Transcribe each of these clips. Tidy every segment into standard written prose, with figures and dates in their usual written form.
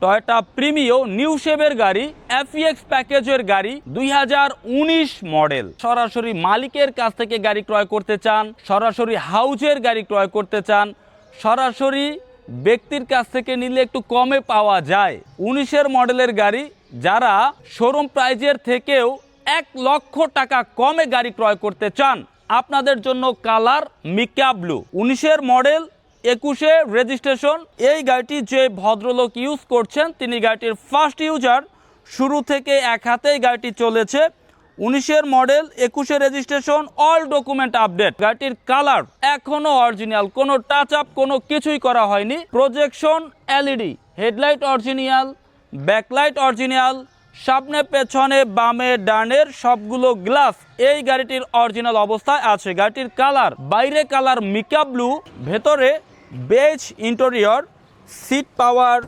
Toyota Premio new শেপের গাড়ি, এফইএক্স প্যাকেজের গাড়ি, 2019 মডেল। সরাসরি মালিকের কাছ থেকে গাড়ি ক্রয় করতে চান, সরাসরি হাউজের গাড়ি ক্রয় করতে চান, সরাসরি ব্যক্তির কাছ থেকে নিলে একটু কমে পাওয়া যায়। 19-এর মডেলের গাড়ি, যারা শোরুম প্রাইজের থেকেও 1 লক্ষ টাকা কমে গাড়ি ক্রয় করতে চান, আপনাদের জন্য কালার মিকা ব্লু। 19-এর মডেল, 21-এ রেজিস্ট্রেশন। এই গাড়িটি যে ভদ্রলোক ইউজ করছেন তিনি গাড়িটির ফার্স্ট ইউজার। শুরু থেকে এক হাতেই গাড়িটি চলেছে। 19-এর মডেল, 21-এ রেজিস্ট্রেশন, অল ডকুমেন্ট আপডেট। গাড়িটির কালার এখনো অরিজিনাল, কোনো টাচ আপ কোনো কিছুই করা হয়নি। Projection LED, headlight original, backlight original, সামনে পেছনে বামে ডানের সবগুলো গ্লাস এই গাড়িটির অরিজিনাল অবস্থায় আছে। গাড়িটির কালার, বাইরে কালার মিকা ব্লু, ভেতরে beige interior, seat power,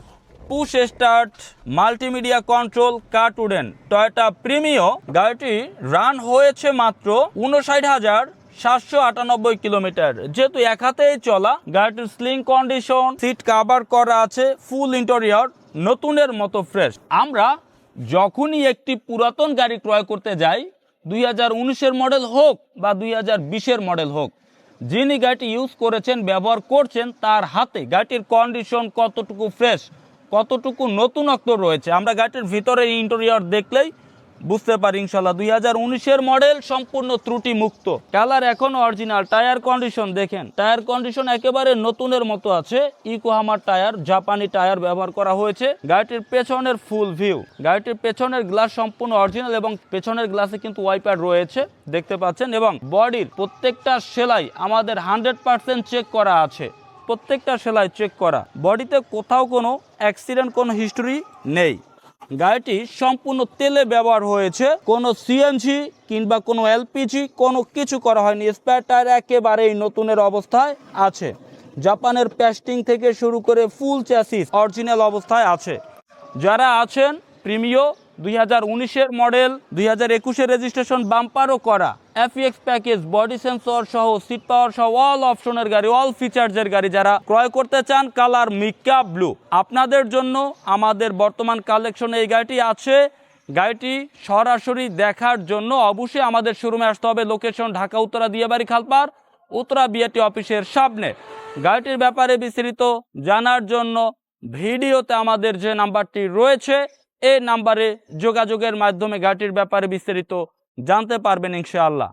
push start, multimedia control, কার্টুডেন। টয়োটা প্রিমিও গাড়িটি রান হয়েছে মাত্র 59,798 কিলোমিটার। যেহেতু এক হাতেই চলা, গাড়িটির স্লিং কন্ডিশন, সিট কভার করা আছে, ফুল ইন্টেরিয়র নতুনের মতো ফ্রেশ। আমরা যখনই একটি পুরাতন গাড়ি ক্রয় করতে যাই, 2019-এর মডেল হোক বা 2020-এর মডেল হোক, যিনি গাড়িটি ইউজ করেছেন, ব্যবহার করছেন, তার হাতে গাড়িটির কন্ডিশন কতটুকু ফ্রেশ, কতটুকু নতুনত্ব রয়েছে আমরা গাড়িটির ভিতরে ইন্টেরিয়র দেখলেই বুঝতে পারি। ইনশাল্লাহ 2019-এর মডেল, সম্পূর্ণ ত্রুটি মুক্ত। কালার এখন অরিজিনাল। টায়ার কন্ডিশন দেখেন, টায়ার কন্ডিশন একেবারে নতুনের মতো আছে। ইকোহামার টায়ার, জাপানি টায়ার ব্যবহার করা হয়েছে। গাড়িটির পেছনের ফুল ভিউ, গাড়িটির পেছনের গ্লাস সম্পূর্ণ অরিজিনাল এবং পেছনের গ্লাসে কিন্তু ওয়াইপার রয়েছে দেখতে পাচ্ছেন। এবং বডির প্রত্যেকটা সেলাই আমাদের 100% চেক করা আছে, প্রত্যেকটা সেলাই চেক করা। বডিতে কোথাও কোনো অ্যাক্সিডেন্ট, কোনো হিস্টোরি নেই। গাড়িটি সম্পূর্ণ তেলে ব্যবহার হয়েছে, কোনো সিএনজি কিংবা কোনো এলপিজি কোনো কিছু করা হয়নি। স্পেয়ার টায়ার একেবারেই নতুনের অবস্থায় আছে। জাপানের প্যাস্টিং থেকে শুরু করে ফুল চ্যাসিস অরিজিনাল অবস্থায় আছে। যারা আছেন প্রিমিও 2019-এর মডেল, 2021-এর রেজিস্ট্রেশন, বাম্পারও করা, এফইএক্স প্যাকেজ, বডি সেন্সর সহ, সিট পাওয়ার সহ, অল অপশনের গাড়ি, অল ফিচার্সের গাড়ি যারা ক্রয় করতে চান, কালার মিকা ব্লু আপনাদের জন্য আমাদের বর্তমান কালেকশনে এই গাড়িটি আছে। গাড়িটি সরাসরি দেখার জন্য অবশ্যই আমাদের শোরুমে আসতে হবে। লোকেশন ঢাকা উত্তরা দিয়াবাড়ি খালপার, উত্তরা বিআরটি অফিসের সামনে। গাড়িটির ব্যাপারে বিস্তারিত জানার জন্য ভিডিওতে আমাদের যে নাম্বারটি রয়েছে, এই নাম্বারে যোগাযোগের মাধ্যমে গাড়িটির ব্যাপারে বিস্তারিত জানতে পারবেন ইনশাআল্লাহ।